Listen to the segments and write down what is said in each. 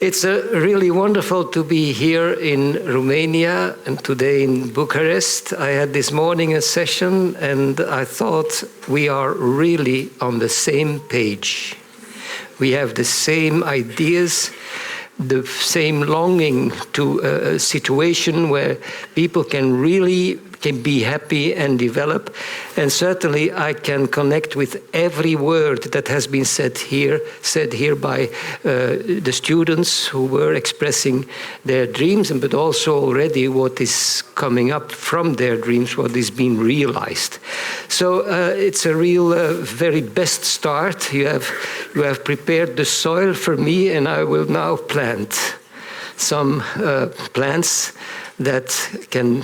It's really wonderful to be here in Romania and today in Bucharest. I had this morning a session and I thought we are really on the same page. We have the same ideas, the same longing to a situation where people can be happy and develop. And certainly I can connect with every word that has been said here by the students who were expressing their dreams, but also already what is coming up from their dreams, what is being realized. So it's a real very best start. You have prepared the soil for me, and I will now plant some plants that can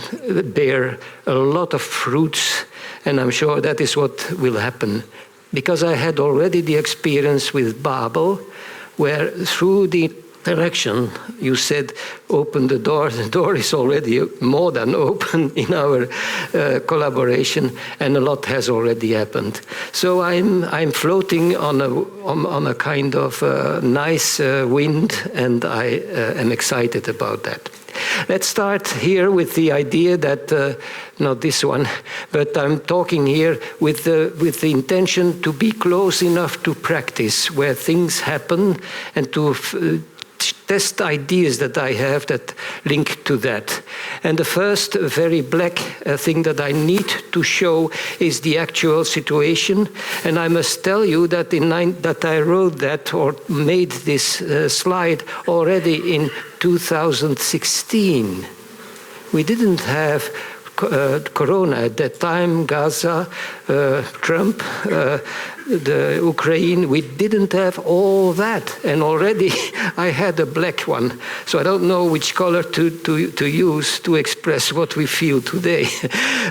bear a lot of fruits, and I'm sure that is what will happen. Because I had already the experience with Babel, where through the interaction you said, open the door. The door is already more than open in our collaboration, and a lot has already happened. So I'm floating on a kind of nice wind, and I am excited about that. Let's start here with the idea that, not this one, but I'm talking here with the intention to be close enough to practice where things happen and to test ideas that I have that link to that. And the first very black thing that I need to show is the actual situation. And I must tell you that that I wrote that or made this slide already in 2016. We didn't have Corona at that time, Gaza, Trump, the Ukraine, we didn't have all that. And already I had a black one. So I don't know which color to use to express what we feel today.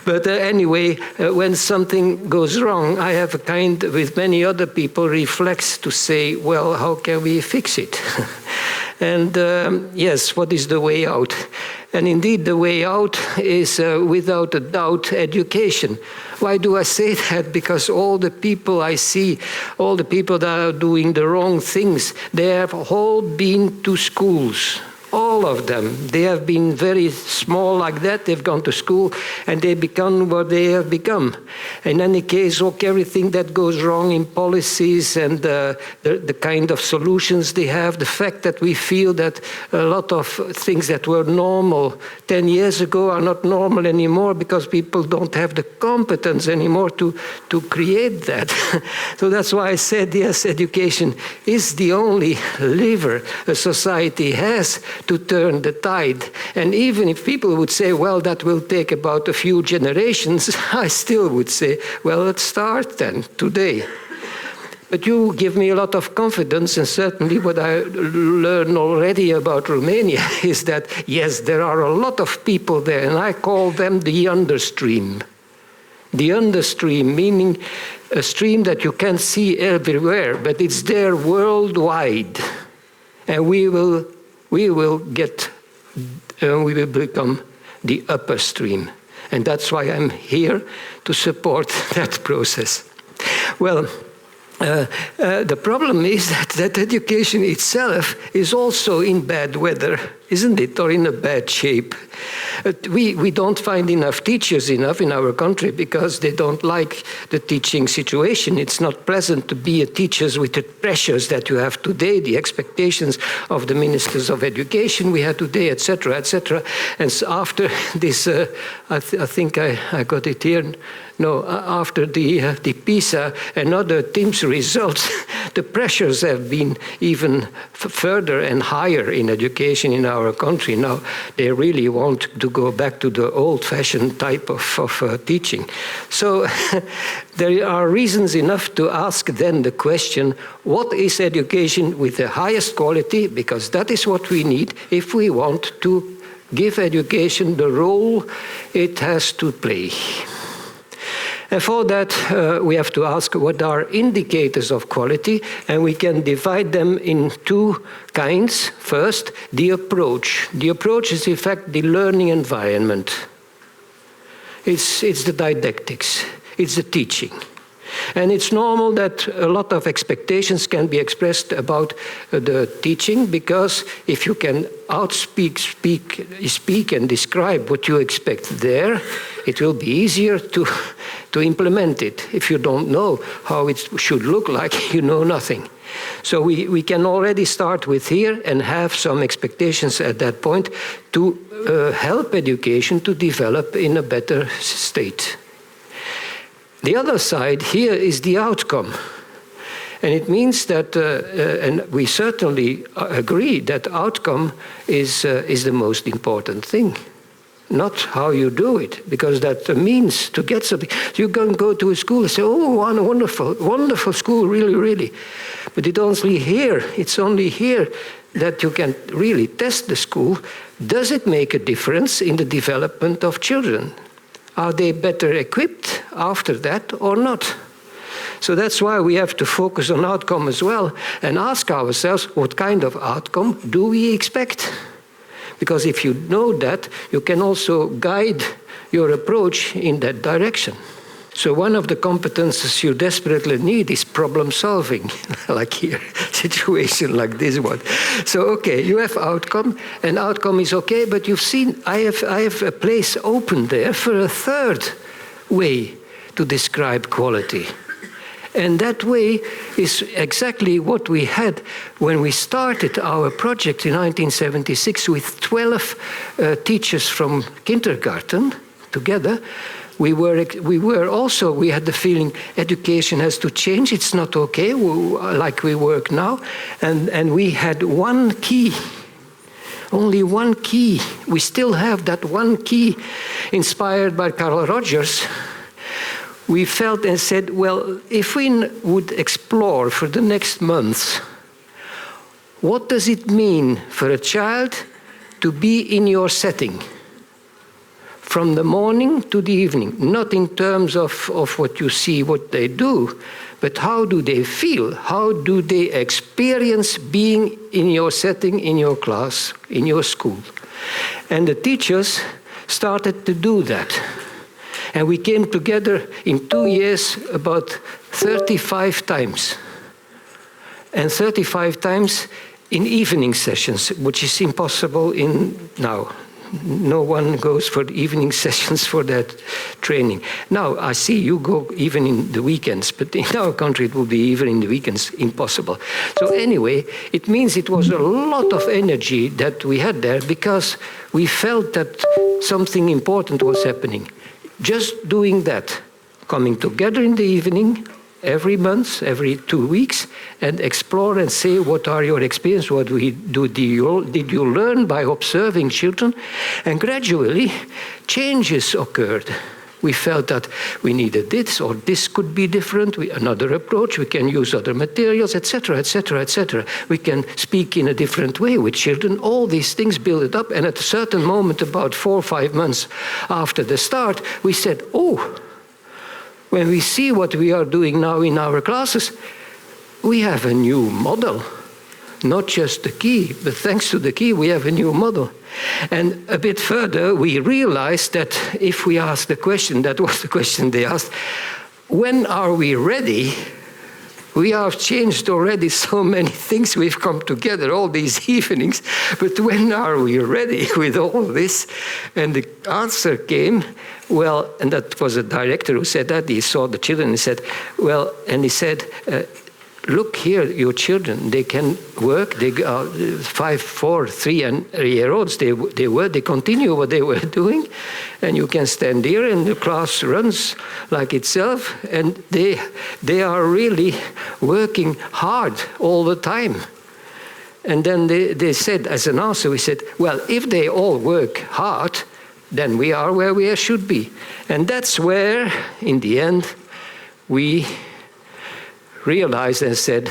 But anyway, when something goes wrong, I have a kind, with many other people, reflex to say, well, how can we fix it? And yes, what is the way out? And indeed, the way out is, without a doubt, education. Why do I say that? Because all the people I see, all the people that are doing the wrong things, they have all been to schools. All of them. They have been very small like that. They've gone to school and they become what they have become. In any case, everything that goes wrong in policies and the kind of solutions they have, the fact that we feel that a lot of things that were normal 10 years ago are not normal anymore because people don't have the competence anymore to create that. So that's why I said, yes, education is the only lever a society has to turn the tide. And even if people would say, well, that will take about a few generations, I still would say, well, let's start then, today. But you give me a lot of confidence, and certainly what I learned already about Romania is that, yes, there are a lot of people there, and I call them the understream. The understream, meaning a stream that you can't see everywhere, but it's there worldwide. And we will become the upper stream. And that's why I'm here to support that process. Well, the problem is that education itself is also in bad weather, isn't it, or in a bad shape. We don't find enough teachers in our country because they don't like the teaching situation. It's not pleasant to be a teacher with the pressures that you have today, the expectations of the ministers of education we have today, etc., etc. And so after this, I think I got it here. No, after the PISA and other TIMSS results, the pressures have been even further and higher in education in our country. Now, they really want to go back to the old-fashioned type of teaching. So there are reasons enough to ask then the question, what is education with the highest quality? Because that is what we need if we want to give education the role it has to play. And for that, we have to ask what are indicators of quality, and we can divide them in two kinds. First, the approach. The approach is, in fact, the learning environment. It's the didactics. It's the teaching. And it's normal that a lot of expectations can be expressed about the teaching, because if you can speak and describe what you expect there, it will be easier to implement it. If you don't know how it should look like, you know nothing. So we can already start with here and have some expectations at that point to help education to develop in a better state. The other side here is the outcome. And it means that, and we certainly agree that outcome is the most important thing. Not how you do it, because that's a means to get something. So you can go to a school and say, oh, wonderful, wonderful school, really, really. But it's only here that you can really test the school. Does it make a difference in the development of children? Are they better equipped after that or not? So that's why we have to focus on outcome as well and ask ourselves, what kind of outcome do we expect? Because if you know that, you can also guide your approach in that direction. So one of the competences you desperately need is problem solving, like here, situation like this one. So, okay, you have outcome, and outcome is okay, but you've seen, I have a place open there for a third way to describe quality. And that way is exactly what we had when we started our project in 1976 with 12 teachers from kindergarten together. We had the feeling education has to change. It's not okay like we work now. And we had one key, only one key. We still have that one key inspired by Carl Rogers. We felt and said, well, if we would explore for the next months, what does it mean for a child to be in your setting? From the morning to the evening, not in terms of what you see, what they do, but how do they feel? How do they experience being in your setting, in your class, in your school? And the teachers started to do that. And we came together in 2 years about 35 times. And 35 times in evening sessions, which is impossible now. No one goes for the evening sessions for that training. Now, I see you go even in the weekends, but in our country it will be even in the weekends impossible. So anyway, it means it was a lot of energy that we had there because we felt that something important was happening. Just doing that, coming together in the evening, every month, every 2 weeks, and explore and say, what are your experiences? What did you learn by observing children? And gradually, changes occurred. We felt that we needed this, or this could be different, another approach, we can use other materials, etc., etc., etc. We can speak in a different way with children. All these things build it up, and at a certain moment, about 4 or 5 months after the start, we said, oh, when we see what we are doing now in our classes, we have a new model. Not just the key, but thanks to the key, we have a new model. And a bit further, we realized that if we ask the question, that was the question they asked, when are we ready? We have changed already so many things. We've come together all these evenings, but when are we ready with all this? And the answer came, well, and that was a director who said that. He saw the children and said, well, and he said, look here, your children, they can work. They are 5, 4, 3-year-olds. They continue what they were doing, and you can stand here, and the class runs like itself, and they are really working hard all the time. And then they said, as an answer, we said, well, if they all work hard, then we are where we should be. And that's where, in the end, we realized and said,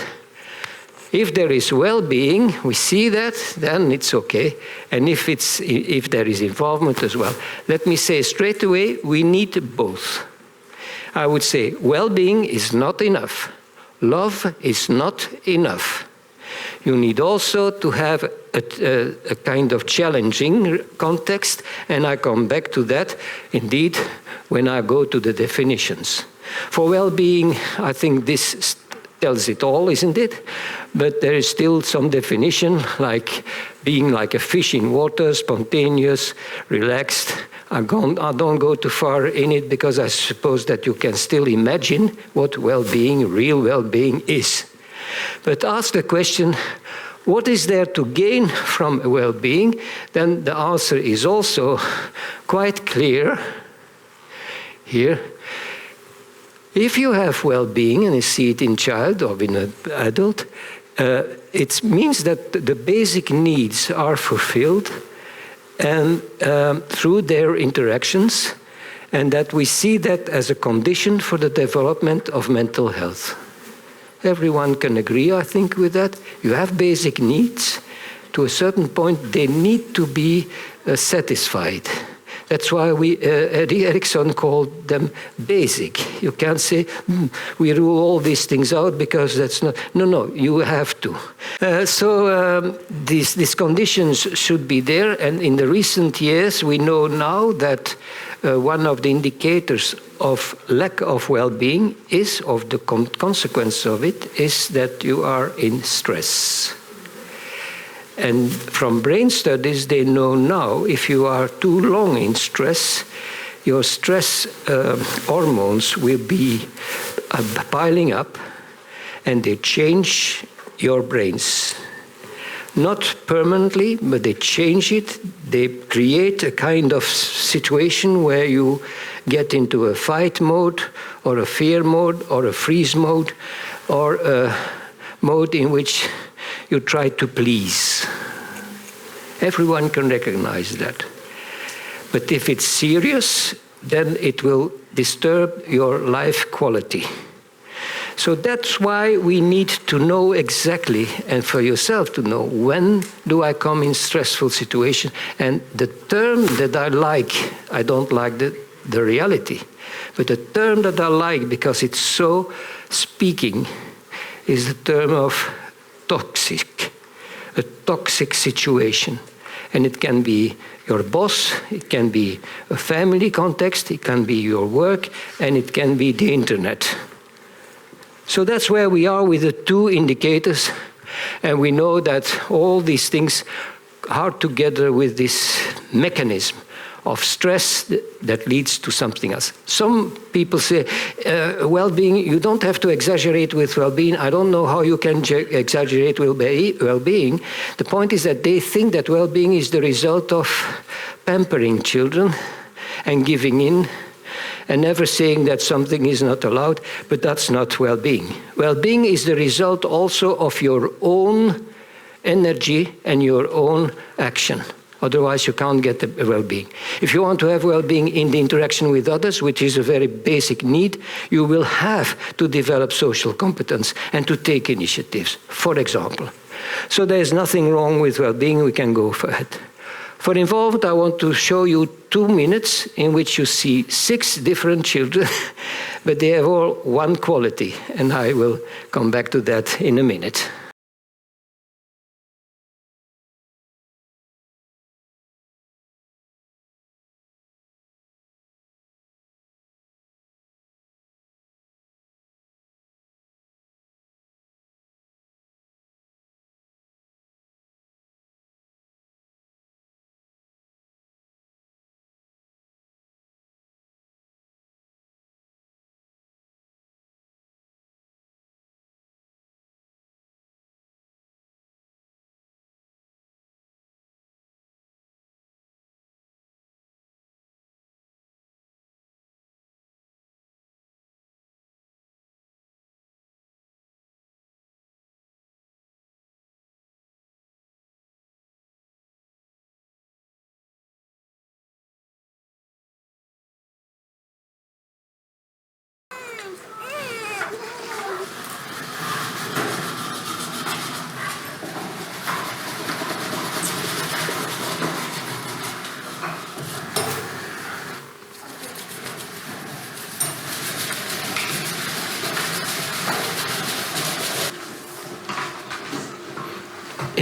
if there is well-being, we see that, then it's okay. And if there is involvement as well. Let me say straight away, we need both. I would say well-being is not enough. Love is not enough. You need also to have a kind of challenging context, and I come back to that, indeed, when I go to the definitions. For well-being, I think this tells it all, isn't it? But there is still some definition, like being like a fish in water, spontaneous, relaxed. I don't go too far in it because I suppose that you can still imagine what well-being, real well-being is. But ask the question, what is there to gain from well-being? Then the answer is also quite clear here. If you have well-being, and you see it in child or in an adult, it means that the basic needs are fulfilled and through their interactions, and that we see that as a condition for the development of mental health. Everyone can agree, I think, with that. You have basic needs. To a certain point, they need to be satisfied. That's why Erickson called them basic. You can't say, we rule all these things out because that's not... No, you have to. These conditions should be there, and in the recent years, we know now that one of the indicators of lack of well-being is, of the consequence of it, is that you are in stress. And from brain studies, they know now if you are too long in stress, your stress hormones will be piling up, and they change your brains. Not permanently, but they change it. They create a kind of situation where you get into a fight mode, or a fear mode, or a freeze mode, or a mode in which you try to please. Everyone can recognize that. But if it's serious, then it will disturb your life quality. So that's why we need to know exactly, and for yourself to know, when do I come in stressful situation? And the term that I don't like the reality, but the term that I like because it's so speaking is the term of toxic, a toxic situation. And it can be your boss, it can be a family context, it can be your work, and it can be the internet. So that's where we are with the two indicators, and we know that all these things are together with this mechanism of stress that leads to something else. Some people say, well-being, you don't have to exaggerate with well-being. I don't know how you can exaggerate well-being. The point is that they think that well-being is the result of pampering children and giving in and never saying that something is not allowed, but that's not well-being. Well-being is the result also of your own energy and your own action. Otherwise, you can't get the well-being. If you want to have well-being in the interaction with others, which is a very basic need, you will have to develop social competence and to take initiatives, for example. So there's nothing wrong with well-being. We can go for it. For involved, I want to show you 2 minutes in which you see 6 different children, but they have all one quality, and I will come back to that in a minute.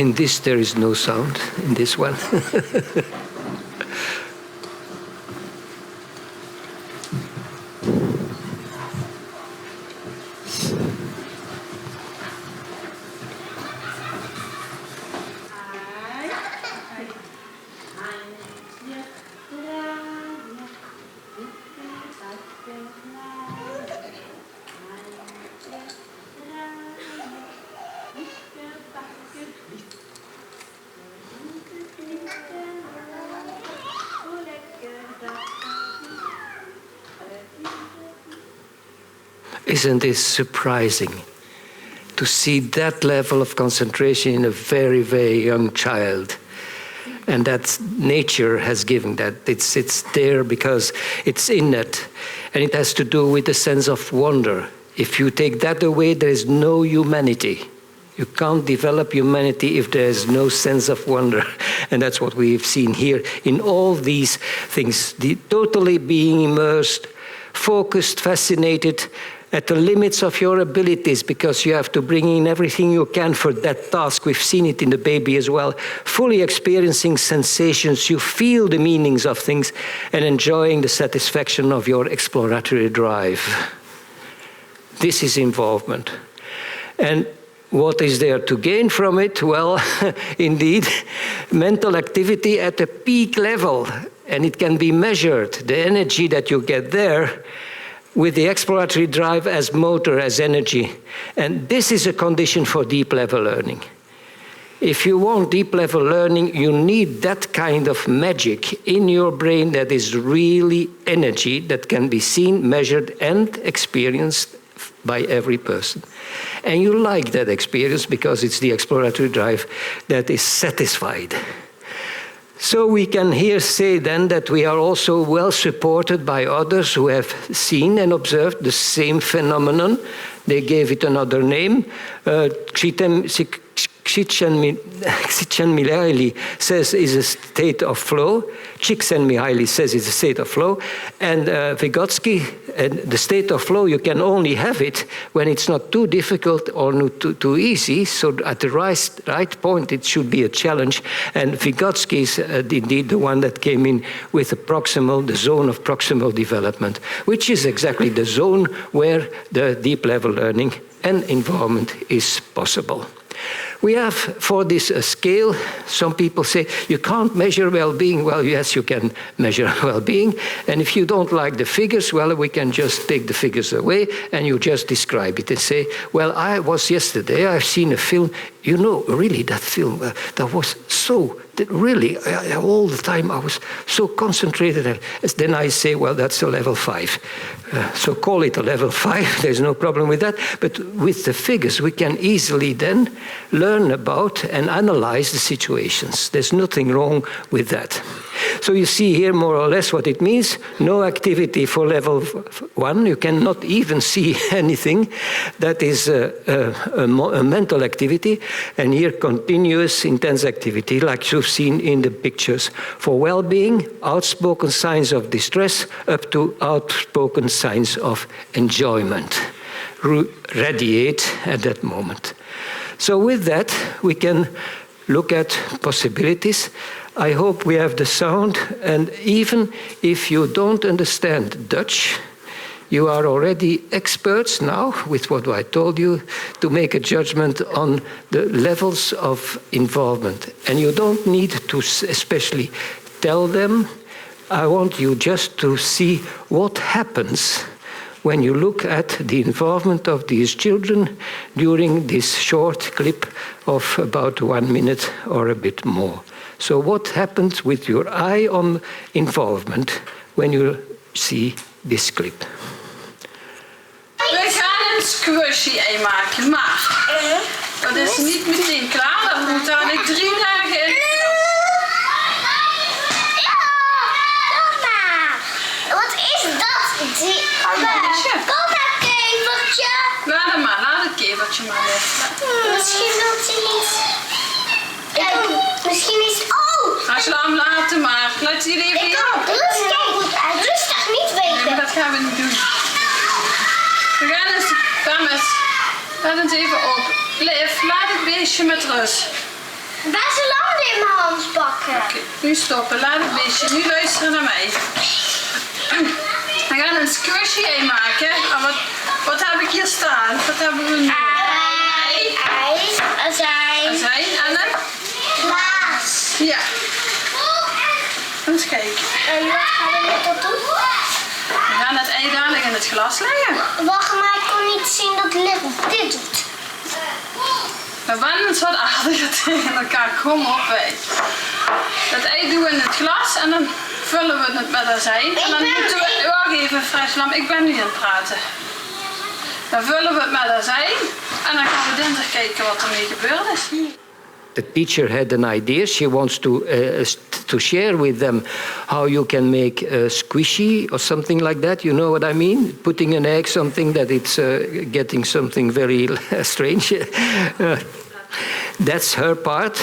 In this there is no sound, in this one. Isn't it surprising to see that level of concentration in a very, very young child? And that nature has given that. It's there because it's innate. And it has to do with the sense of wonder. If you take that away, there is no humanity. You can't develop humanity if there is no sense of wonder. And that's what we've seen here in all these things. Totally being immersed, focused, fascinated, at the limits of your abilities, because you have to bring in everything you can for that task. We've seen it in the baby as well. Fully experiencing sensations, you feel the meanings of things, and enjoying the satisfaction of your exploratory drive. This is involvement. And what is there to gain from it? Well, indeed, mental activity at a peak level, and it can be measured. The energy that you get there, with the exploratory drive as motor, as energy. And this is a condition for deep level learning. If you want deep level learning, you need that kind of magic in your brain that is really energy that can be seen, measured, and experienced by every person. And you like that experience because it's the exploratory drive that is satisfied. So we can here say then that we are also well supported by others who have seen and observed the same phenomenon. They gave it another name. Csikszentmihalyi says is a state of flow. Csikszentmihalyi says it's a state of flow. And Vygotsky, the state of flow, you can only have it when it's not too difficult or not too easy. So at the right point, it should be a challenge. And Vygotsky is indeed the one that came in with the zone of proximal development, which is exactly the zone where the deep level learning and involvement is possible. We have for this a scale. Some people say you can't measure well-being. Well, yes, you can measure well-being. And if you don't like the figures, well, we can just take the figures away and you just describe it and say, well, yesterday, I've seen a film. You know, really, that film, that was so, really, all the time I was so concentrated. Then I say, well, that's a level 5. So call it a level 5, there's no problem with that. But with the figures, we can easily then learn about and analyze the situations. There's nothing wrong with that. So you see here more or less what it means. No activity for level 1. You cannot even see anything. That is a mental activity. And here continuous intense activity, like you've seen in the pictures. For well-being, outspoken signs of distress up to outspoken signs of enjoyment radiate at that moment. So with that, we can look at possibilities. I hope we have the sound, and even if you don't understand Dutch, you are already experts now, with what I told you, to make a judgment on the levels of involvement. And you don't need to especially tell them. I want you just to see what happens when you look at the involvement of these children during this short clip of about 1 minute or a bit more. So what happens with your eye on involvement when you see this clip? We gaan een squishy maken, maar dat is niet meteen klaar. Dat moet dan in 3 dagen in. Ja, wat is dat? Coca-kevertje. Laat het kevertje maar liggen. Misschien wilt hij niet. Kijk, misschien is. Oh! Als je hem laten maar. Laat hij even. Ik kan rustig niet weten. Nee, maar dat gaan we niet doen. We gaan eens, dames, laat eens even op. Liv, laat het beestje met rust. Best een lamp in mijn hand pakken. Oké, nu stoppen. Laat het beestje nu luisteren naar mij. We gaan een squishy maken. En wat heb ik hier staan? Wat hebben we nu? Ijs, azijn, En een? glaas. Ja. Eens kijken. En wat gaan we met dat doen? We gaan het ei dadelijk in het glas leggen. Wacht, maar ik kon niet zien dat dit doet. We wenden het wat aardiger tegen elkaar. Kom op, wij. Dat ei doen we in het glas en dan vullen we het met azijn. En dan moeten we... Wacht even, Freslam, ik ben nu aan het praten. Dan vullen we het met azijn en dan gaan we dinsdag kijken wat ermee gebeurd is. The teacher had an idea. She wants to share with them how you can make a squishy or something like that. You know what I mean? Putting an egg, something that it's getting something very strange. That's her part.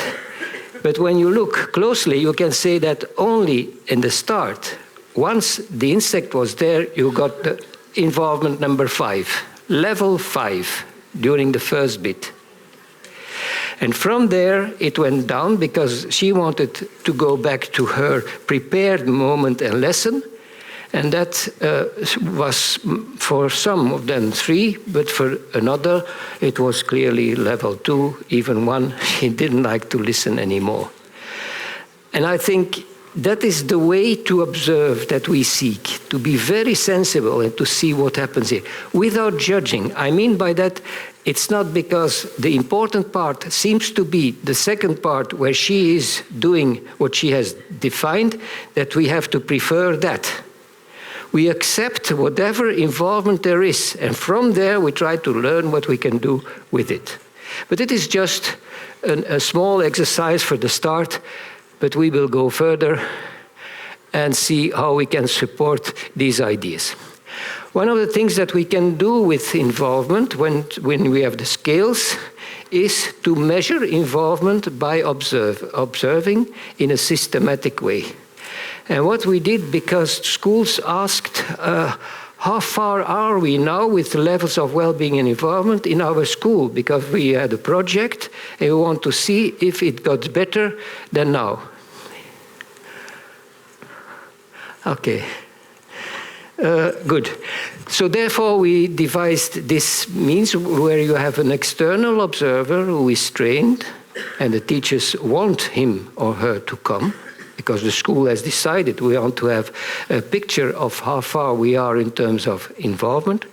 But when you look closely, you can say that only in the start, once the insect was there, you got the involvement number 5, level 5, during the first bit. And from there, it went down because she wanted to go back to her prepared moment and lesson. And that was for some of them 3, but for another, it was clearly level 2, even 1. She didn't like to listen anymore. And I think that is the way to observe that we seek, to be very sensible and to see what happens here, without judging. I mean by that, it's not because the important part seems to be the second part where she is doing what she has defined, that we have to prefer that. We accept whatever involvement there is, and from there we try to learn what we can do with it. But it is just a small exercise for the start, but we will go further and see how we can support these ideas. One of the things that we can do with involvement when we have the scales is to measure involvement by observing in a systematic way. And what we did, because schools asked how far are we now with the levels of well-being and involvement in our school, because we had a project and we want to see if it got better than now. Okay. Good. So therefore we devised this means where you have an external observer who is trained and the teachers want him or her to come because the school has decided we want to have a picture of how far we are in terms of involvement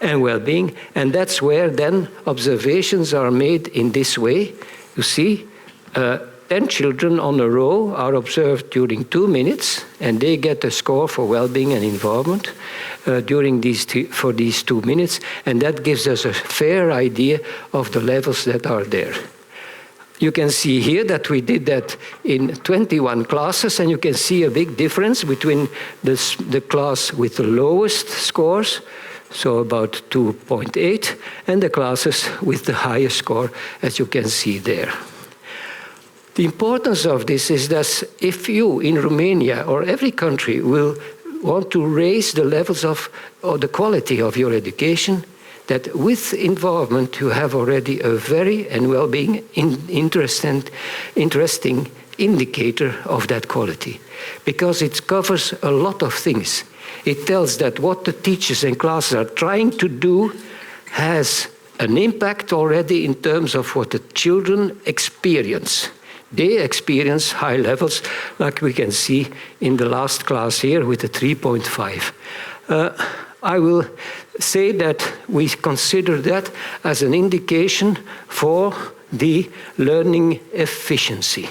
and well-being, and that's where then observations are made in this way. You see, 10 children on a row are observed during 2 minutes, and they get a score for well-being and involvement during these 2 minutes, and that gives us a fair idea of the levels that are there. You can see here that we did that in 21 classes, and you can see a big difference between the class with the lowest scores, so about 2.8, and the classes with the highest score, as you can see there. The importance of this is that if you in Romania or every country will want to raise the levels of or the quality of your education, that with involvement you have already a very and well-being interesting indicator of that quality, because it covers a lot of things. It tells that what the teachers and classes are trying to do has an impact already in terms of what the children experience. They experience high levels, like we can see in the last class here with a 3.5. I will say that we consider that as an indication for the learning efficiency,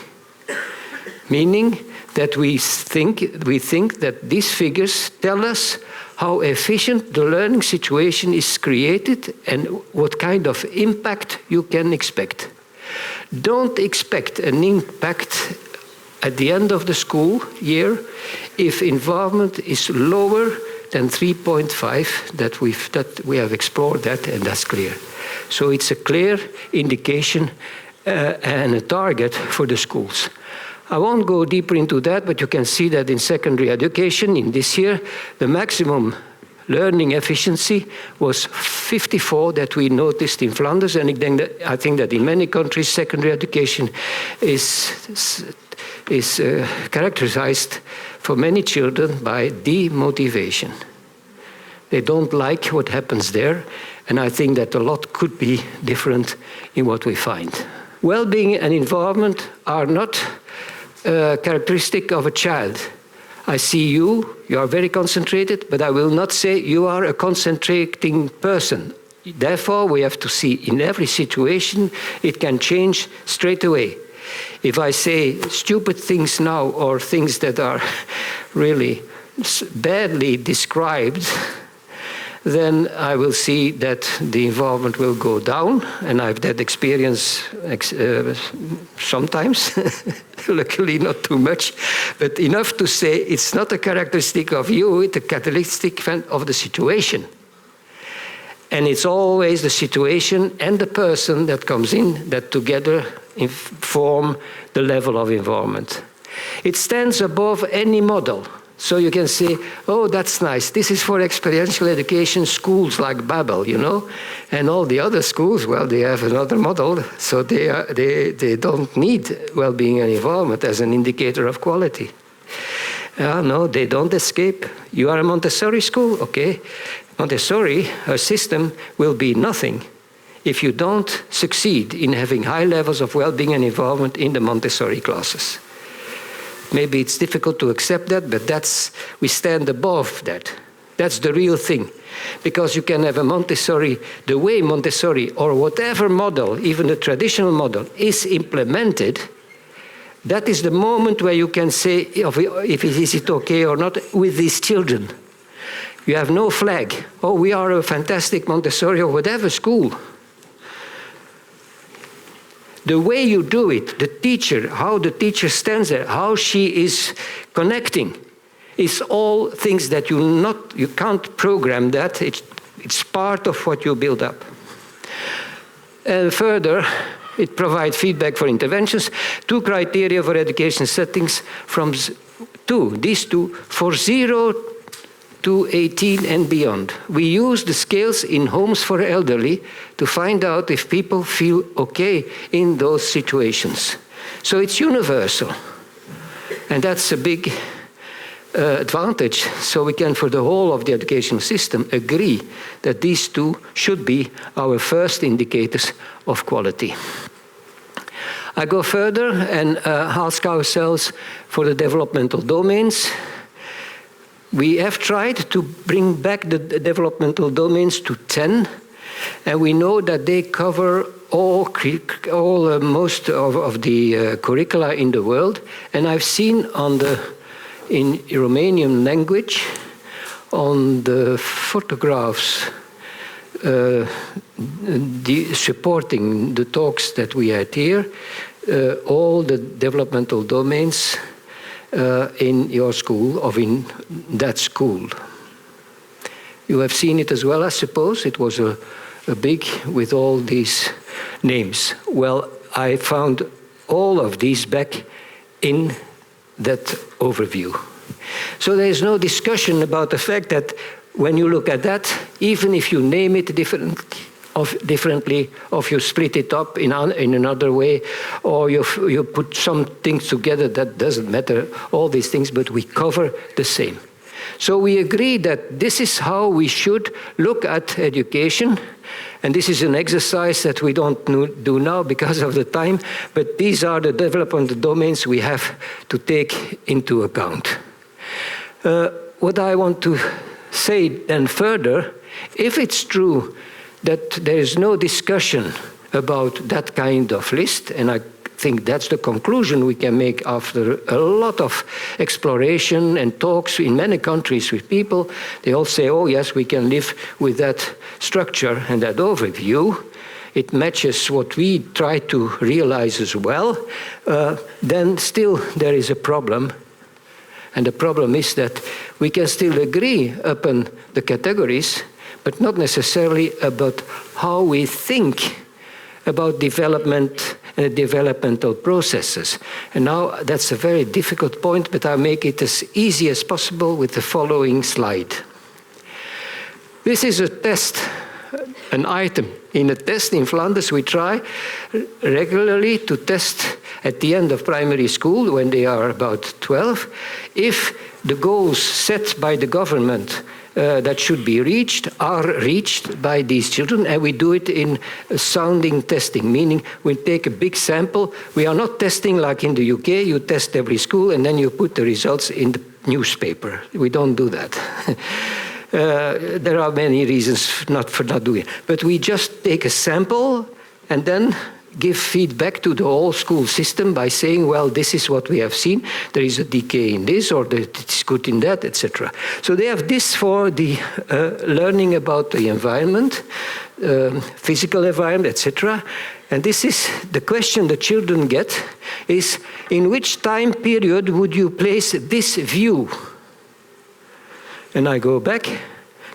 meaning that we think that these figures tell us how efficient the learning situation is created and what kind of impact you can expect. Don't expect an impact at the end of the school year if involvement is lower than 3.5, that we have explored that, and that's clear. So it's a clear indication and a target for the schools. I won't go deeper into that, but you can see that in secondary education in this year, the maximum learning efficiency was 54 that we noticed in Flanders, and I think that in many countries secondary education is characterized for many children by demotivation. They don't like what happens there, and I think that a lot could be different in what we find. Well-being and environment are not characteristic of a child. I see you are very concentrated, but I will not say you are a concentrating person. Therefore, we have to see in every situation, it can change straight away. If I say stupid things now or things that are really badly described, then I will see that the involvement will go down, and I have that experience sometimes, luckily not too much, but enough to say it's not a characteristic of you, it's a characteristic of the situation. And it's always the situation and the person that comes in that together form the level of involvement. It stands above any model. So you can say, oh, that's nice. This is for experiential education schools like Babel, you know. And all the other schools, well, they have another model. So they don't need well-being and involvement as an indicator of quality. No, they don't escape. You are a Montessori school, okay. Montessori, her system will be nothing if you don't succeed in having high levels of well-being and involvement in the Montessori classes. Maybe it's difficult to accept that, but we stand above that. That's the real thing. Because you can have a Montessori, the way Montessori or whatever model, even the traditional model, is implemented, that is the moment where you can say if is it okay or not with these children. You have no flag. Oh, we are a fantastic Montessori or whatever school. The way you do it, the teacher, how the teacher stands there, how she is connecting, is all things that you can't program that. It's part of what you build up. And further, it provides feedback for interventions. 2 criteria for education settings from these two, for 0 to 18 and beyond. We use the scales in homes for elderly to find out if people feel okay in those situations. So it's universal. And that's a big advantage. So we can, for the whole of the educational system, agree that these 2 should be our first indicators of quality. I go further and ask ourselves for the developmental domains. We have tried to bring back the developmental domains to 10, and we know that they cover most of the curricula in the world. And I've seen in Romanian language, on the photographs supporting the talks that we had here, all the developmental domains in your school, or in that school. You have seen it as well, I suppose. It was a big with all these names. Well, I found all of these back in that overview. So there is no discussion about the fact that when you look at that, even if you name it differently, or if you split it up in another way, or you put some things together, that doesn't matter, all these things, but we cover the same. So we agree that this is how we should look at education, and this is an exercise that we don't do now because of the time, but these are the development domains we have to take into account. What I want to say then further, if it's true that there is no discussion about that kind of list, and I think that's the conclusion we can make after a lot of exploration and talks in many countries with people. They all say, oh yes, we can live with that structure and that overview. It matches what we try to realize as well. Then still there is a problem. And the problem is that we can still agree upon the categories, but not necessarily about how we think about development and developmental processes. And now that's a very difficult point, but I'll make it as easy as possible with the following slide. This is a test, an item. In a test in Flanders, we try regularly to test at the end of primary school, when they are about 12, if the goals set by the government that should be reached are reached by these children, and we do it in sounding testing, meaning we take a big sample. We are not testing like in the UK, you test every school and then you put the results in the newspaper. We don't do that. There are many reasons for not doing it. But we just take a sample and then give feedback to the whole school system by saying, well, this is what we have seen. There is a decay in this, or it's good in that, etc. So they have this for the learning about the environment, physical environment, etc. And this is the question the children get, is in which time period would you place this view? And I go back,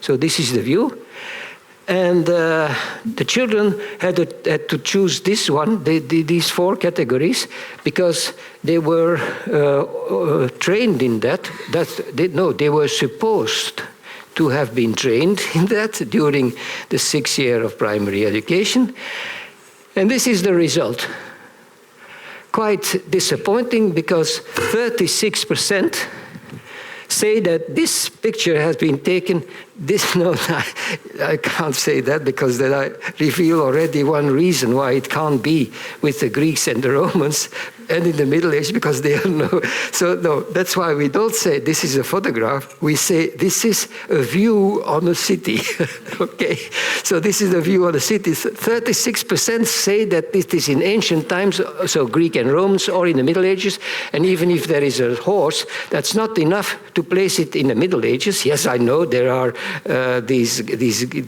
so this is the view. And the children had to choose this one, these 4 categories, because they were trained in that. They were supposed to have been trained in that during the 6th year of primary education. And this is the result. Quite disappointing, because 36% say that this picture has been taken. I can't say that, because then I reveal already one reason why it can't be with the Greeks and the Romans and in the Middle Age, because they don't know. So no, that's why we don't say this is a photograph. We say this is a view on a city. Okay, so this is a view on a city. 36% say that this is in ancient times, so Greek and Romans, or in the Middle Ages. And even if there is a horse, that's not enough to place it in the Middle Ages. Yes, I know there are these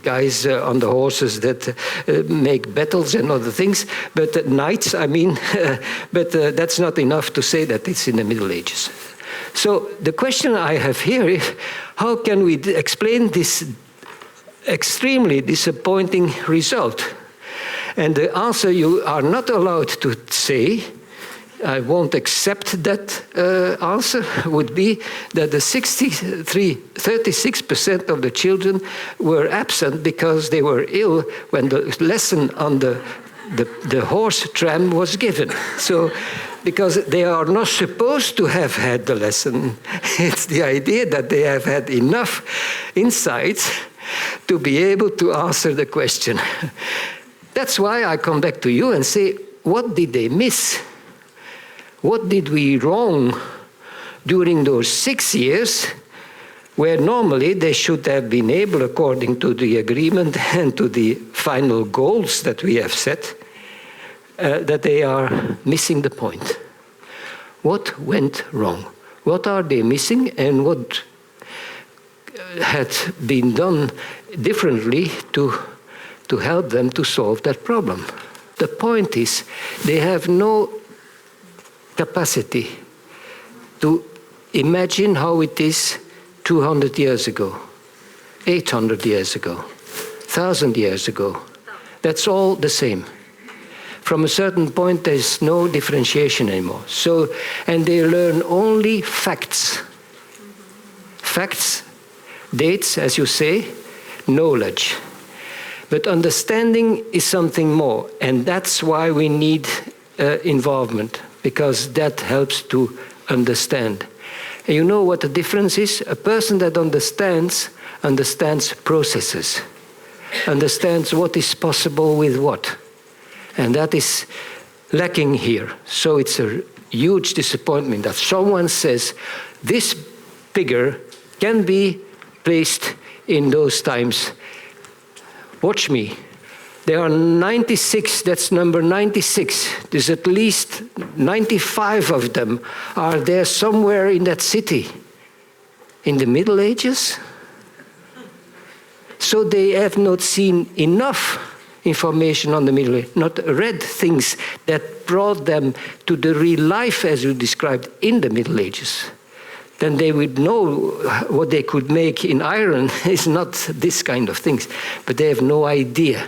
guys on the horses that make battles and other things, but knights, I mean, but that's not enough to say that it's in the Middle Ages. So the question I have here is, how can we explain this extremely disappointing result? And the answer you are not allowed to say, I won't accept that answer, would be that the 36% of the children were absent because they were ill when the lesson on the horse tram was given. So, because they are not supposed to have had the lesson. It's the idea that they have had enough insights to be able to answer the question. That's why I come back to you and say, what did they miss? What did we wrong during those 6 years, where normally they should have been able, according to the agreement and to the final goals that we have set, that they are missing the point? What went wrong? What are they missing, and what had been done differently to help them to solve that problem? The point is, they have no capacity to imagine how it is 200 years ago, 800 years ago, 1,000 years ago. That's all the same. From a certain point, there's no differentiation anymore. So, and they learn only facts. Facts, dates, as you say, knowledge. But understanding is something more, and that's why we need involvement, because that helps to understand. And you know what the difference is? A person that understands processes, understands what is possible with what. And that is lacking here. So it's a huge disappointment that someone says this figure can be placed in those times. Watch me. There are 96, that's number 96. There's at least 95 of them are there somewhere in that city. In the Middle Ages? So they have not seen enough information on the Middle Ages, not read things that brought them to the real life as you described in the Middle Ages. Then they would know what they could make in iron is not this kind of things. But they have no idea,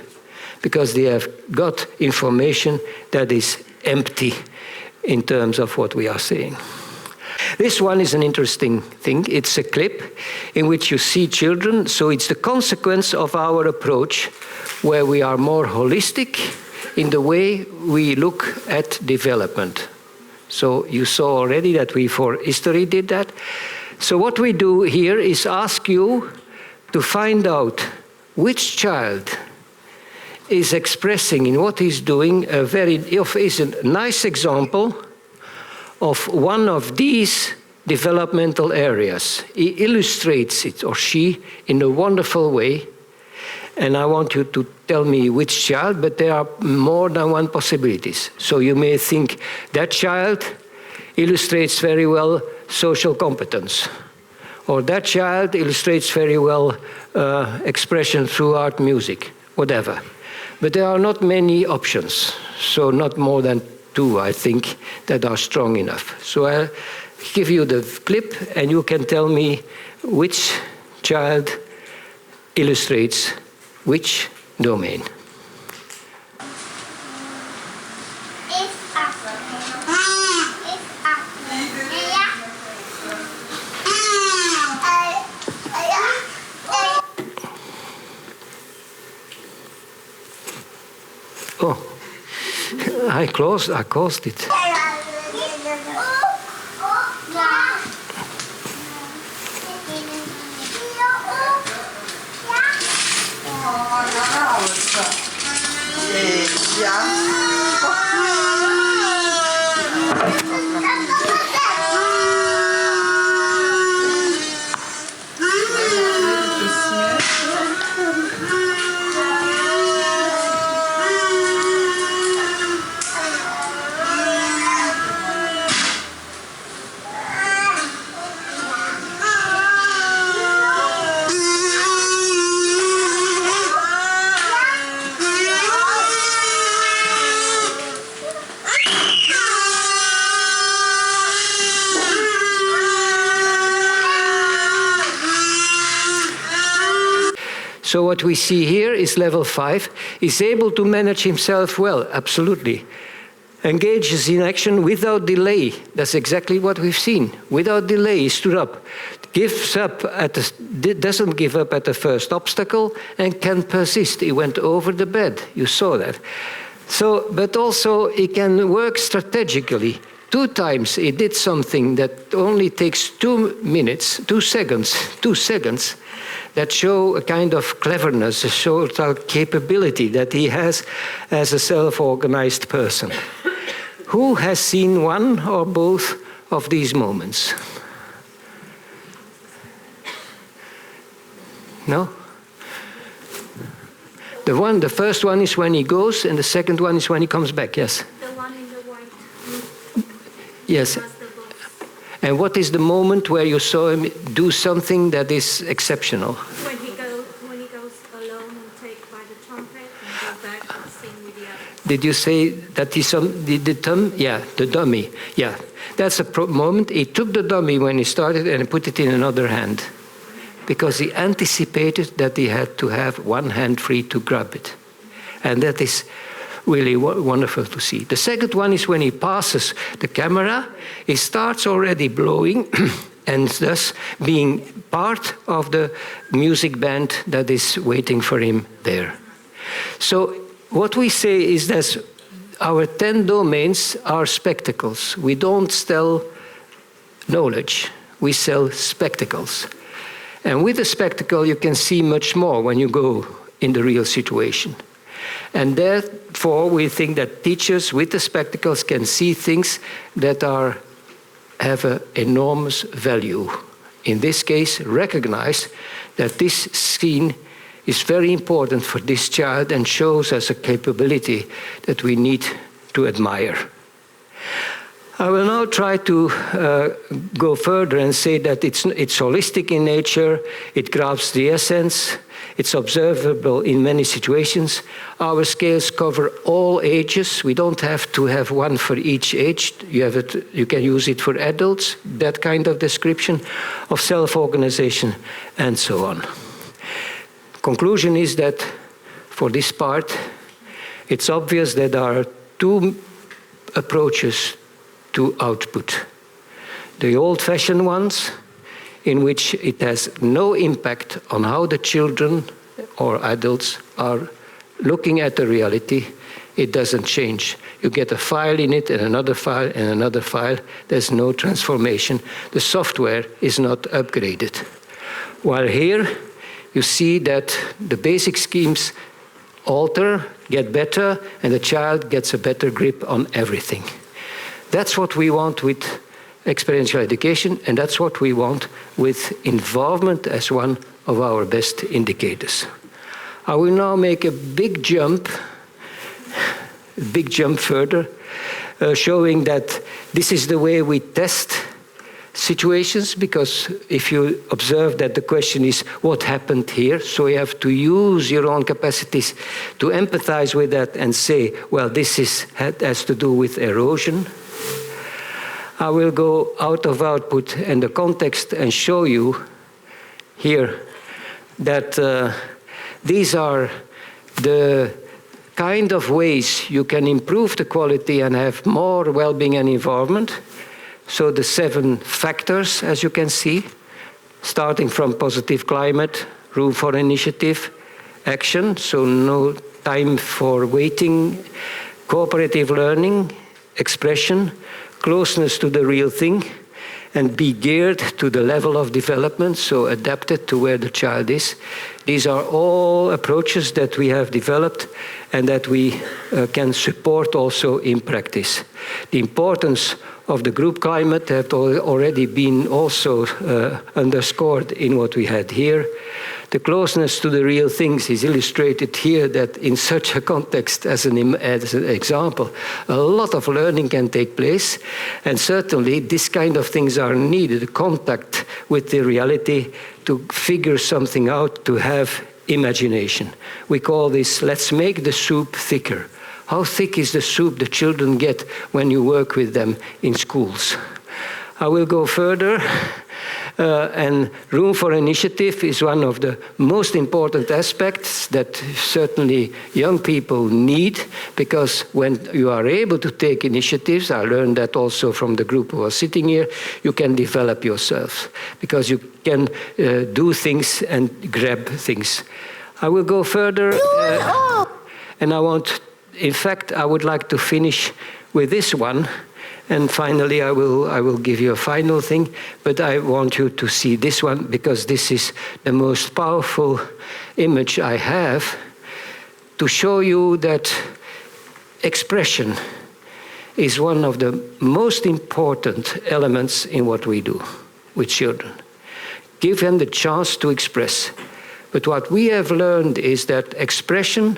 because they have got information that is empty in terms of what we are saying. This one is an interesting thing. It's a clip in which you see children, so it's the consequence of our approach where we are more holistic in the way we look at development. So you saw already that we for history did that. So what we do here is ask you to find out which child is expressing in what he's doing is a nice example of one of these developmental areas. He illustrates it, or she, in a wonderful way. And I want you to tell me which child, but there are more than one possibilities. So you may think that child illustrates very well social competence, or that child illustrates very well expression through art, music, whatever. But there are not many options, so not more than 2, I think, that are strong enough. So I'll give you the clip, and you can tell me which child illustrates which domain. Oh, I closed it. So what we see here is level 5, is able to manage himself well, absolutely. Engages in action without delay. That's exactly what we've seen. Without delay, he stood up. Doesn't give up at the first obstacle and can persist. He went over the bed, you saw that. So, but also he can work strategically. 2 times he did something that only takes 2 seconds, that show a kind of cleverness, a sort of capability that he has as a self-organized person. Who has seen one or both of these moments? No? The first one is when he goes, and the second one is when he comes back, yes? The one in the white. Yes. And what is the moment where you saw him do something that is exceptional? When he goes alone and take by the trumpet and go back and sing with the others. Did you say that he did the thumb? Yeah, the dummy. Yeah, that's a moment. He took the dummy when he started and put it in another hand, because he anticipated that he had to have one hand free to grab it, and that is really wonderful to see. The second one is when he passes the camera, he starts already blowing and thus being part of the music band that is waiting for him there. So what we say is that our 10 domains are spectacles. We don't sell knowledge, we sell spectacles. And with the spectacle you can see much more when you go in the real situation. And therefore, we think that teachers with the spectacles can see things that have an enormous value. In this case, recognize that this scene is very important for this child and shows us a capability that we need to admire. I will now try to go further and say that it's holistic in nature, it grabs the essence, it's observable in many situations. Our scales cover all ages. We don't have to have one for each age. You can use it for adults, that kind of description of self-organization, and so on. Conclusion is that for this part, it's obvious that there are 2 approaches to output. the old-fashioned ones, in which it has no impact on how the children or adults are looking at the reality. It doesn't change. You get a file in it and another file and another file. There's no transformation. The software is not upgraded. While here, you see that the basic schemes alter, get better, and the child gets a better grip on everything. That's what we want with experiential education, and that's what we want with involvement as one of our best indicators. I will now make a big jump further, showing that this is the way we test situations, because if you observe that the question is what happened here, so you have to use your own capacities to empathize with that and say, well, this has to do with erosion. I will go out of output and the context and show you here that these are the kind of ways you can improve the quality and have more well-being and involvement. So the 7 factors, as you can see, starting from positive climate, room for initiative, action, so no time for waiting, cooperative learning, expression, closeness to the real thing, and be geared to the level of development, so adapted to where the child is. These are all approaches that we have developed and that we can support also in practice. The importance of the group climate have already been also underscored in what we had here. The closeness to the real things is illustrated here, that in such a context as an example, a lot of learning can take place, and certainly this kind of things are needed, contact with the reality to figure something out, to have imagination. We call this, let's make the soup thicker. How thick is the soup the children get when you work with them in schools? I will go further. And room for initiative is one of the most important aspects that certainly young people need, because when you are able to take initiatives, I learned that also from the group who are sitting here, you can develop yourself, because you can do things and grab things. I will go further, and I would like to finish with this one. And finally, I will give you a final thing, but I want you to see this one, because this is the most powerful image I have to show you that expression is one of the most important elements in what we do with children. Give them the chance to express. But what we have learned is that expression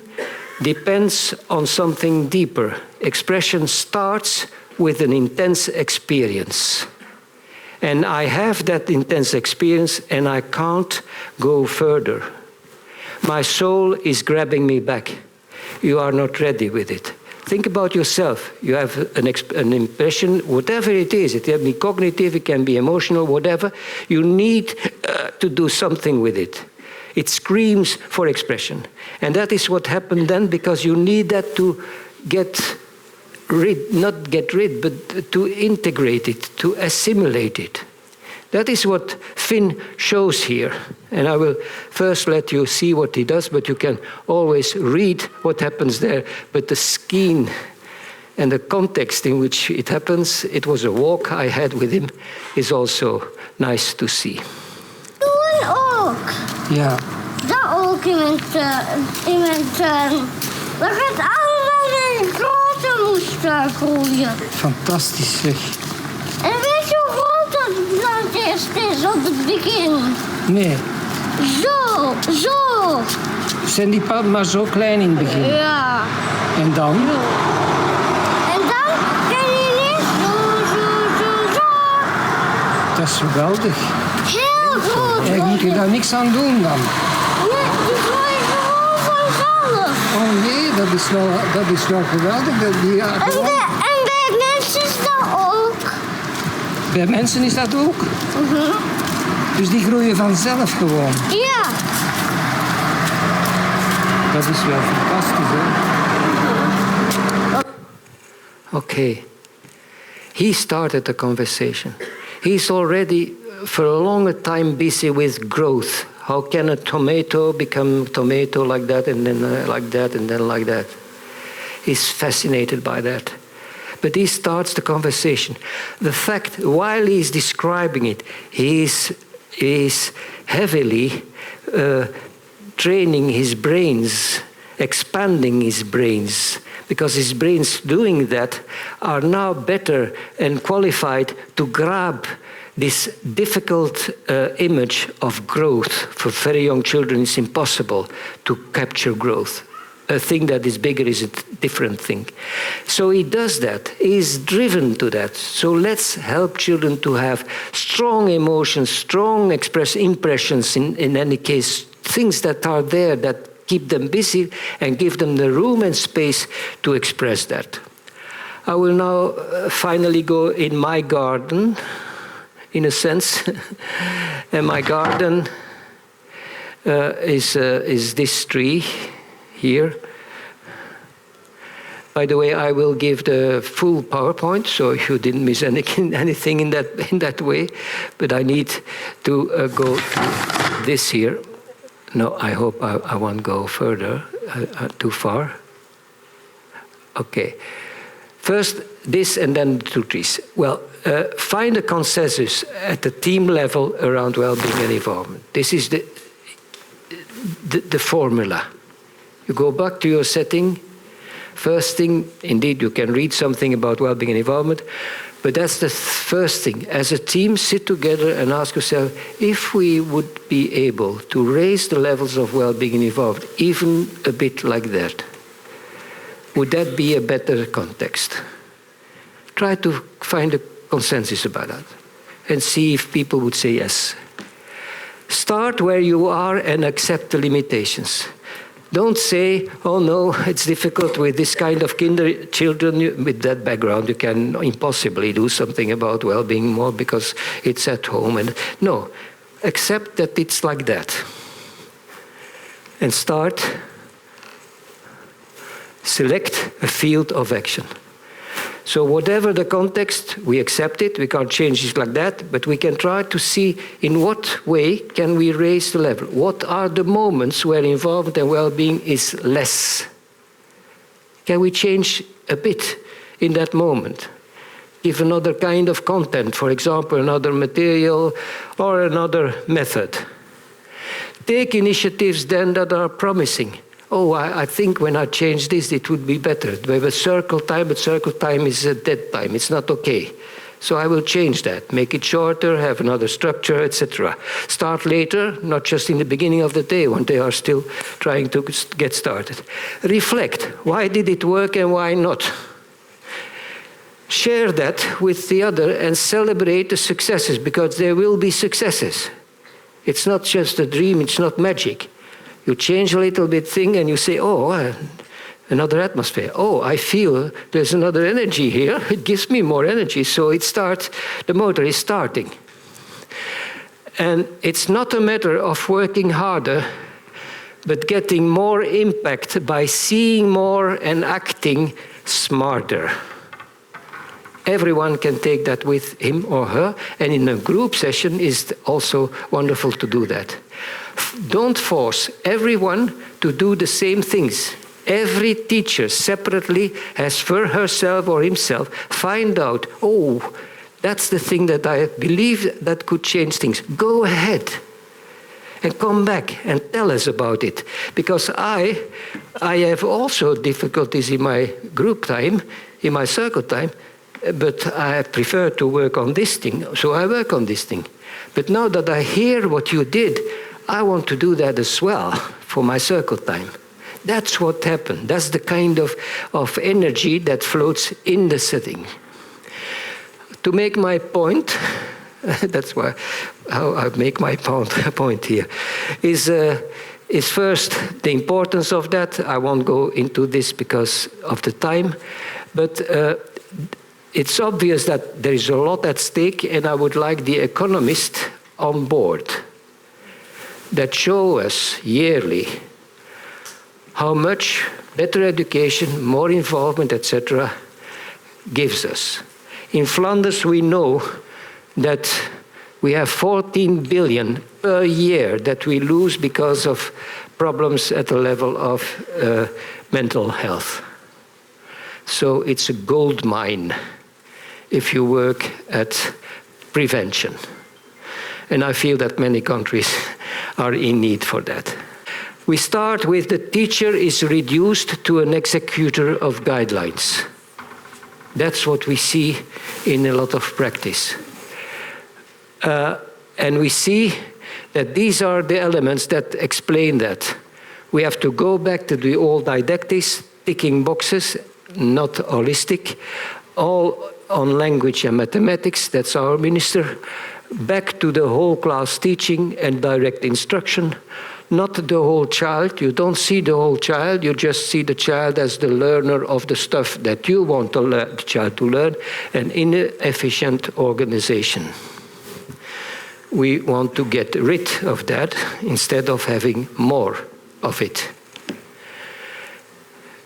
depends on something deeper. Expression starts with an intense experience. And I have that intense experience and I can't go further. My soul is grabbing me back. You are not ready with it. Think about yourself. You have an impression, whatever it is. It can be cognitive, it can be emotional, whatever. You need to do something with it. It screams for expression. And that is what happened then, because you need that to but to integrate it, to assimilate it. That is what Finn shows here. And I will first let you see what he does, but you can always read what happens there. But the scheme and the context in which it happens, it was a walk I had with him, is also nice to see. Doen ook. Ja. Dat ook in het dat gaat allemaal in een grote moestuin groeien. Fantastisch zeg. En weet je hoe groot dat plant is op het begin? Nee. Zo. Zijn die paden maar zo klein in het begin? Ja. En dan? En dan kan je niet zo. Dat is geweldig. Heel groot. Ja, moet je daar niks aan doen dan? Nee, die groeien gewoon vanzelf. Oh nee, dat is wel geweldig. En bij mensen is dat ook. Bij mensen is dat ook? Dus die groeien vanzelf gewoon? Ja. Dat is wel fantastisch, hè? Okay. He started the conversation. He's already for a longer time busy with growth. How can a tomato become tomato like that and then like that and then like that? He's fascinated by that. But he starts the conversation. The fact, while he's describing it, he's heavily training his brains, expanding his brains, because his brains doing that are now better and qualified to grab this difficult image of growth. For very young children, it's impossible to capture growth. A thing that is bigger is a different thing. So he does that. He's driven to that. So let's help children to have strong emotions, strong impressions, in any case, things that are there that keep them busy and give them the room and space to express that. I will now finally go in my garden, in a sense. And my garden is this tree here. By the way, I will give the full PowerPoint, so you didn't miss anything in that way. But I need to go to this here. No, I hope I won't go further, too far. Okay. First this and then the two trees. Well, find a consensus at the team level around well-being and involvement. This is the formula. You go back to your setting. First thing, indeed, you can read something about well-being and involvement, but that's the first thing. As a team, sit together and ask yourself, if we would be able to raise the levels of well-being and involvement, even a bit like that, would that be a better context? Try to find a consensus about that and see if people would say yes. Start where you are and accept the limitations. Don't say, oh no, it's difficult with this kind of children with that background. You can impossibly do something about well-being more because it's at home. And no, accept that it's like that. And select a field of action. So whatever the context, we accept it. We can't change it like that, but we can try to see in what way can we raise the level. What are the moments where involvement and well-being is less? Can we change a bit in that moment? Give another kind of content, for example, another material or another method. Take initiatives then that are promising. Oh, I think when I change this, it would be better. We have a circle time, but circle time is a dead time. It's not okay. So I will change that, make it shorter, have another structure, etc. Start later, not just in the beginning of the day when they are still trying to get started. Reflect. Why did it work and why not? Share that with the other and celebrate the successes, because there will be successes. It's not just a dream, it's not magic. You change a little bit thing and you say, oh, another atmosphere. Oh, I feel there's another energy here. It gives me more energy. So it starts, the motor is starting. And it's not a matter of working harder, but getting more impact by seeing more and acting smarter. Everyone can take that with him or her, and in a group session is also wonderful to do that. Don't force everyone to do the same things. Every teacher separately has for herself or himself find out, oh, that's the thing that I believe that could change things. Go ahead and come back and tell us about it. Because I have also difficulties in my group time, in my circle time, but I prefer to work on this thing, so I work on this thing. But now that I hear what you did, I want to do that as well for my circle time. That's what happened. That's the kind of energy that floats in the setting. To make my point, that's how I make my point here, is first the importance of that. I won't go into this because of the time, but it's obvious that there is a lot at stake, and I would like the economist on board that show us yearly how much better education, more involvement, etc., gives us. In Flanders, we know that we have 14 billion per year that we lose because of problems at the level of mental health. So it's a gold mine if you work at prevention. And I feel that many countries are in need for that. We start with the teacher is reduced to an executor of guidelines. That's what we see in a lot of practice. And we see that these are the elements that explain that. We have to go back to the old didactics, ticking boxes, not holistic, all on language and mathematics, that's our minister, back to the whole class teaching and direct instruction, not the whole child. You don't see the whole child, you just see the child as the learner of the stuff that you want the child to learn, and in an efficient organization. We want to get rid of that instead of having more of it.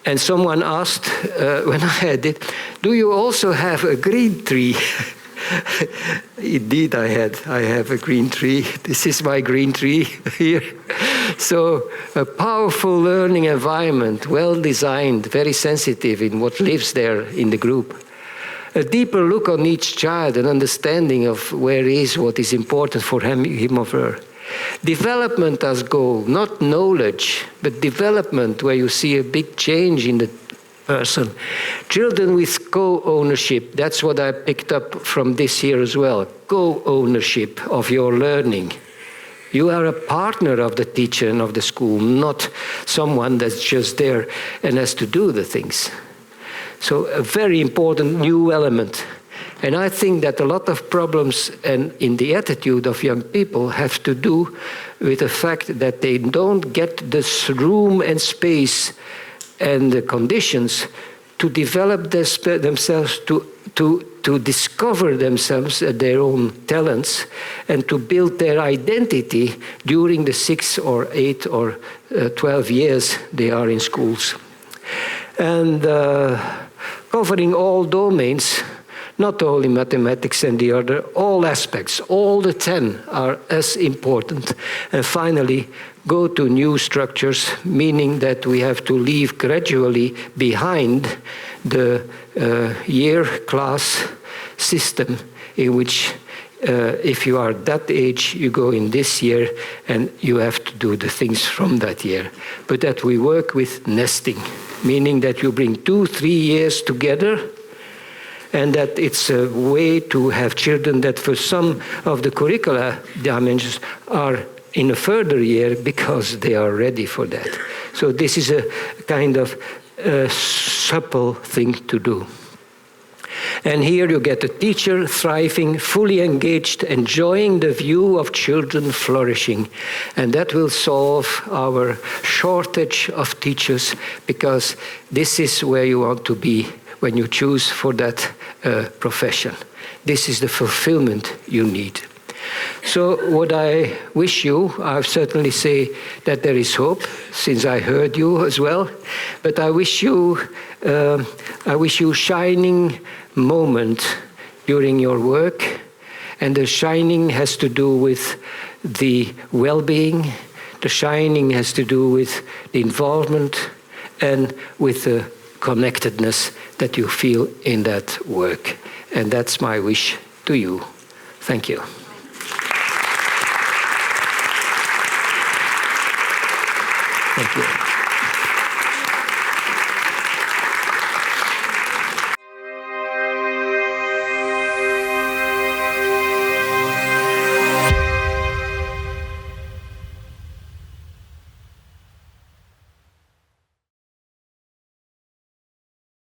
And someone asked when I had it, do you also have a green tree? Indeed, I have a green tree. This is my green tree here. So a powerful learning environment, well designed, very sensitive in what lives there in the group. A deeper look on each child, an understanding of where is what is important for him or her. Development as goal, not knowledge, but development where you see a big change in the person. Children with co-ownership, that's what I picked up from this year as well. Co-ownership of your learning. You are a partner of the teacher and of the school, not someone that's just there and has to do the things. So a very important new element. And I think that a lot of problems and in the attitude of young people have to do with the fact that they don't get this room and space and the conditions to develop themselves, to discover themselves, their own talents, and to build their identity during the 6 or 8 or 12 years they are in schools. And covering all domains, not only mathematics and the other, all aspects, all the 10 are as important. And finally, go to new structures, meaning that we have to leave gradually behind the year class system in which if you are that age, you go in this year and you have to do the things from that year. But that we work with nesting, meaning that you bring 2-3 years together, and that it's a way to have children that for some of the curricula dimensions are in a further year because they are ready for that. So this is a kind of supple thing to do. And here you get a teacher thriving, fully engaged, enjoying the view of children flourishing. And that will solve our shortage of teachers, because this is where you want to be when you choose for that profession. This is the fulfillment you need. So what I wish you, I certainly say that there is hope, since I heard you as well, but I wish you shining moment during your work, and the shining has to do with the well-being, the shining has to do with the involvement and with the connectedness that you feel in that work. And that's my wish to you. Thank you. Thank you.